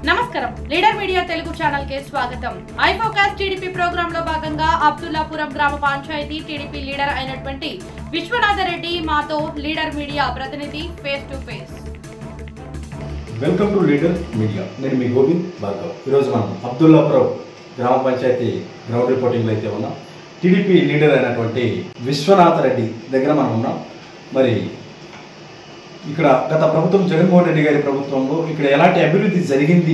నమస్కారం leader media Telugu channel కి స్వాగతం। ఐ ఫోకస్ టీడీపీ ప్రోగ్రామ్ లో భాగంగా అబ్దుల్లాపురం గ్రామ పంచాయతీ టీడీపీ లీడర్ అయినటువంటి విశ్వనాథ రెడ్డి మాతో లీడర్ మీడియా ప్రతినిధి face to face. Welcome to leader media. నేను మీ గోవింద్ భార్గవ్। ఈరోజు మనం అబ్దుల్లాపురం గ్రామ పంచాయతీ గ్రౌండ్ రిపోర్టింగ్లో అయితే ఉన్నాం। టీడీపీ లీడర్ అయినటువంటి విశ్వనాథ రెడ్డి దగ్గర మనం ఉన్నాం। మరి ఇక్కడ గత ప్రభుత్వం జగన్మోహన్ రెడ్డి గారి ప్రభుత్వంలో ఇక్కడ ఎలాంటి అభివృద్ధి జరిగింది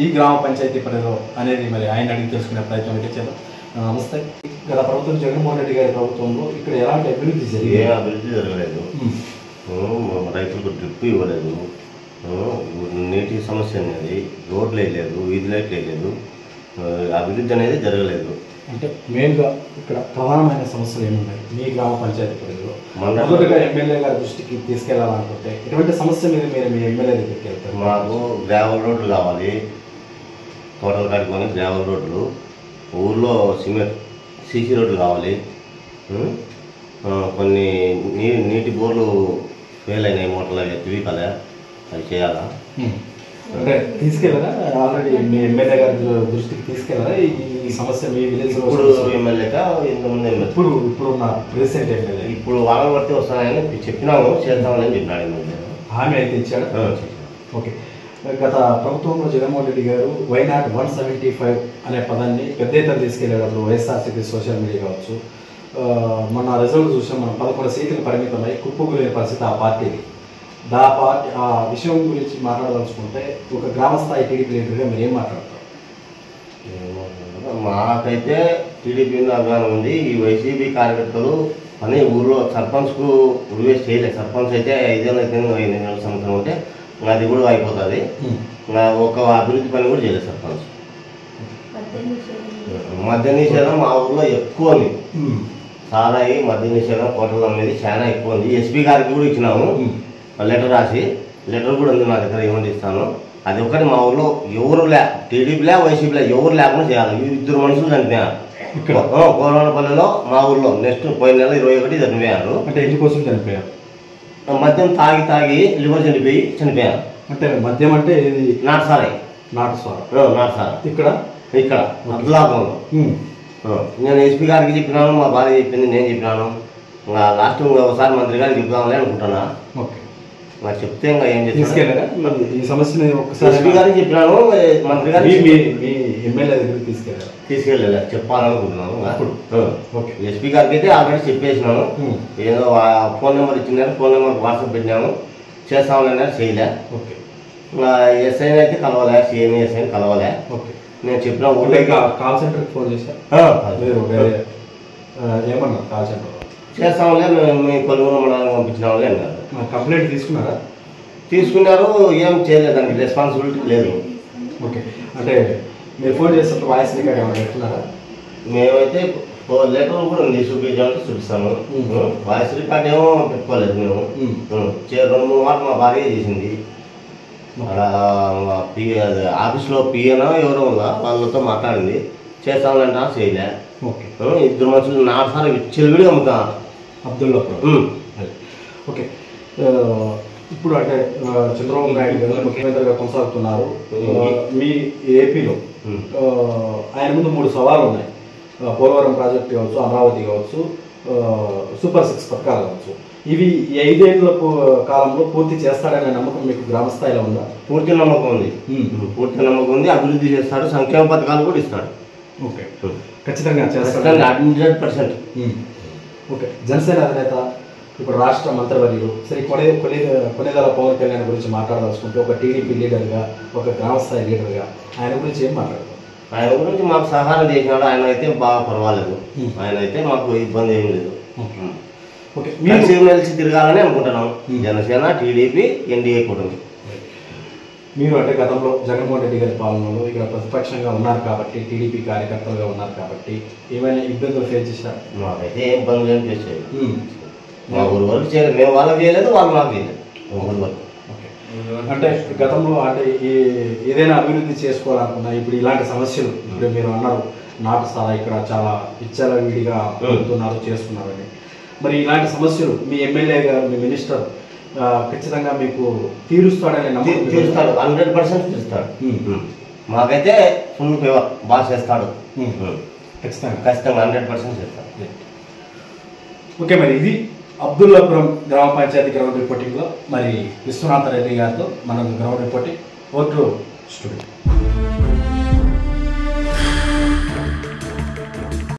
ఈ గ్రామ పంచాయతీ పరిధిలో అనేది మరి ఆయన అడిగి తెలుసుకునే ప్రయత్నం అయితే చేద్దాం। నమస్తే। గత ప్రభుత్వం జగన్మోహన్ రెడ్డి గారి ప్రభుత్వంలో ఇక్కడ ఎలాంటి అభివృద్ధి జరిగింది? ఏ అభివృద్ధి జరగలేదు। రైతులకు డ్రిప్ ఇవ్వలేదు, నీటి సమస్య అనేది, రోడ్లు వేయలేదు, వీధి లైట్లు వేయలేదు, అభివృద్ధి అనేది జరగలేదు। అంటే మెయిన్గా ఇక్కడ ప్రధానమైన సమస్యలు ఏమున్నాయి మీ గ్రామ పంచాయతీ పరిధిలో? మొదటగా ఎమ్మెల్యే గారి దృష్టికి తీసుకెళ్లాలనుకుంటే ఎటువంటి సమస్య మీద మీరు మీ ఎమ్మెల్యే దగ్గరికి వెళ్తారు? మాకు గ్రావెల్ రోడ్లు కావాలి, తోటల కాడికి మనకి గ్రావెల్ రోడ్లు, ఊళ్ళో సిమెంట్ సీసీ రోడ్లు కావాలి, కొన్ని నీటి బోర్లు ఫెయిల్ అయినాయి, మోటార్లు అవి తిరిగికలే, అవి చేయాలా? అంటే తీసుకెళ్ళరా? ఆల్రెడీ మీ ఎమ్మెల్యే గారి దృష్టికి తీసుకెళ్ళరా ఈ సమస్య మీ విలేజ్? ఇప్పుడు ఎమ్మెల్యేగా ఇంతకుముందు ఇప్పుడున్న ప్రెసిడెంట్ ఎమ్మెల్యే ఇప్పుడు వారం పడితే వస్తాయని చెప్పినాము, చేద్దామని చెప్పినాడు ఎమ్మెల్యే। హామీ అయితే ఇచ్చాడు? ఓకే। గత ప్రభుత్వంలో జగన్మోహన్ రెడ్డి గారు వైనాట్ 175 అనే పదాన్ని పెద్ద ఎత్తున తీసుకెళ్లేటప్పుడు వైఎస్ఆర్సీపీ సోషల్ మీడియా కావచ్చు, మన రిజల్ట్ చూసాం, మనం 11 సీట్లకు పరిమితమై కుప్పకూలిన పరిస్థితి ఆ పార్టీకి। ఆ విషయం గురించి మాట్లాడదలుచుకుంటే ఒక గ్రామస్థాయి టీడీపీ లీడర్గా మీరు ఏం మాట్లాడతారు? మాకైతే టీడీపీ అభిమానం ఉంది। ఈ వైసీపీ కార్యకర్తలు అని ఊళ్ళో సర్పంచ్కు రివేస్ట్ చేయలేదు। సర్పంచ్ అయితే 5 ఏళ్ళు అయితే 5 సంవత్సరం ఉంటే అది కూడా అయిపోతుంది, ఒక అభివృద్ధి పని కూడా చేయలేదు సర్పంచ్। మద్య నిషేధం మా ఊళ్ళో ఎక్కువ ఉంది, సారాయి మద్య నిషేధం హోటల్ అనేది చాలా ఎక్కువ ఉంది। ఎస్పీ గారికి కూడా ఇచ్చినాము లెటర్ రాసి, లెటర్ కూడా ఉంది నా దగ్గర, ఏమంటే ఇస్తాను। అది ఒక్కటి మా ఊళ్ళో ఎవరు టీడీపీలే వైసీపీలే ఎవరు లేకుండా చేయాలి। 2 మనుషులు చనిపోయారు కోరవనపల్లిలో మా ఊళ్ళో, నెక్స్ట్ పోయిన నెల 21 చనిపోయారు। అంటే ఎందుకోసం చనిపోయారు? మద్యం తాగి లివర్ చనిపోయారు। అంటే మద్యం అంటే ఇది నాటు సారాయి ఇక్కడ అబ్దుల్లాపురంలో। నేను ఎస్పీ గారికి చెప్పినాను, మా భార్య చెప్పింది, నేను చెప్పినాను, లాస్ట్ ఒకసారి మంత్రి గారికి చెప్దామని అనుకుంటున్నా। ఓకే। నాకు చెప్తే ఇంకా ఏం తీసుకెళ్ళారా ఈ సమస్యని? ఒకసారి ఎస్పీ గారికి చెప్పినాను, మంత్రి గారికి మీ ఎమ్మెల్యే దగ్గరికి తీసుకెళ్ళలేదు, చెప్పాలనుకుంటున్నాను। అప్పుడు ఓకే, ఎస్పీ గారికి అయితే ఆల్రెడీ చెప్పేసినాను, ఏదో ఫోన్ నెంబర్ ఇచ్చినారు, ఫోన్ నెంబర్ వాట్సాప్ పెట్టినాము, చేస్తామని చేయలే। ఓకే। ఎస్ఐని అయితే కలవలే, సిఎంఈ ఎస్ఐని కలవలే। ఓకే। నేను చెప్పిన కాల్ సెంటర్కి ఫోన్ చేశాను, ఏమన్నా కాల్ సెంటర్ చేస్తాంలే, మేము మీ కొలువురు మండలానికి పంపించినాంలే అన్నారు। కంప్లైంట్ తీసుకున్నారా? తీసుకున్నారు, ఏం చేయలేదు, దానికి రెస్పాన్సిబిలిటీ లేదు। ఓకే। అంటే మీరు ఫోన్ చేసినప్పుడు వాయిస్ రికార్డ్ ఏమైనా పెట్టుకున్నారా? మేమైతే లెటర్ కూడా ఉంది, చూపించాలంటే చూపిస్తాను। వాయిస్ రికార్డ్ ఏమో పెట్టుకోలేదు మేము। 2-3 వారాలు మా భార్య చేసింది, ఆఫీస్లో పిఎనో ఎవరో ఉందా వాళ్ళతో మాట్లాడింది, చేస్తామంటే చేయలే। ఓకే। 2 మనుషులు నాటుసారి విచ్చలవిడిగా అమ్ముతారు అబ్దుల్లాపురం। ఓకే। ఇప్పుడు అంటే చంద్రబాబు నాయుడు గారు ముఖ్యమంత్రిగా కొనసాగుతున్నారు మీ ఏపీలో, ఆయన ముందు 3 సవాళ్ళు ఉన్నాయి, పోలవరం ప్రాజెక్టు కావచ్చు, అమరావతి కావచ్చు, సూపర్ 6 పథకాలు కావచ్చు। ఇవి 5 ఏళ్ల కాలంలో పూర్తి చేస్తాడనే నమ్మకం మీకు గ్రామ స్థాయిలో ఉందా? పూర్తి నమ్మకం ఉంది, పూర్తి నమ్మకం ఉంది, అభివృద్ధి చేస్తాడు, సంక్షేమ పథకాలు కూడా ఇస్తాడు। ఓకే, ఖచ్చితంగా చేస్తాడు 100%। ఓకే। జనసేన అధినేత ఇప్పుడు రాష్ట్ర మంత్రివర్యులు శ్రీ కొనిదెల పవన్ కళ్యాణ్ గురించి మాట్లాడదలుచుకుంటే ఒక టీడీపీ లీడర్గా, ఒక గ్రామ స్థాయి లీడర్గా ఆయన గురించి ఏం మాట్లాడతారు? ఆయన గురించి మాకు సహాయం చేసినాడు, ఆయన అయితే బాగా పర్వాలేదు, ఆయన అయితే మాకు ఇబ్బంది ఏం లేదు। ఓకే। మెలిసి తిరగాలని అనుకుంటున్నాం, జనసేన టీడీపీ ఎన్డీఏ కూటమి। మీరు అంటే గతంలో జగన్మోహన్ రెడ్డి గారి పాలనలో ఇక్కడ ప్రతిపక్షంగా ఉన్నారు కాబట్టి, టీడీపీ కార్యకర్తలుగా ఉన్నారు కాబట్టి ఏమైనా ఇబ్బందులు ఫేస్ చేశారు? మాకైతే ఏం ఇబ్బందులు ఏం ఫేస్ చేయలేదు, మా ఊరి వరకు చేయలేదు, మేము వాళ్ళకి చేయలేదు, వాళ్ళు నాకు చేయలేదు, మా ఊరి వరకు। ఓకే। అంటే గతంలో అంటే ఏదైనా అభివృద్ధి చేసుకోవాలనుకున్నా ఇప్పుడు ఇలాంటి సమస్యలు, ఇప్పుడు మీరు అన్నారు నాటు సారా ఇక్కడ చాలా విచ్చలవిడిగా చేస్తున్నారు అని, మరి ఇలాంటి సమస్యలు మీ ఎమ్మెల్యే గారు, మీ మినిస్టర్ ఖచ్చితంగా మీకు తీరుస్తాడని నమ్మకం తీరుస్తాడు, 100% తీరుస్తాడు. మాకైతే ఫుల్ ఫేవర్, బాగా చేస్తాడు. ఖచ్చితంగా 100% చేస్తాడు. ఓకే, మరి ఇది అబ్దుల్లాపురం గ్రామ పంచాయతీ గ్రౌండ్ రిపోర్టింగ్లో మరి విశ్వనాథ రెడ్డి గారితో మనం గ్రౌండ్ రిపోర్టింగ్ ఓటు స్టూడియో.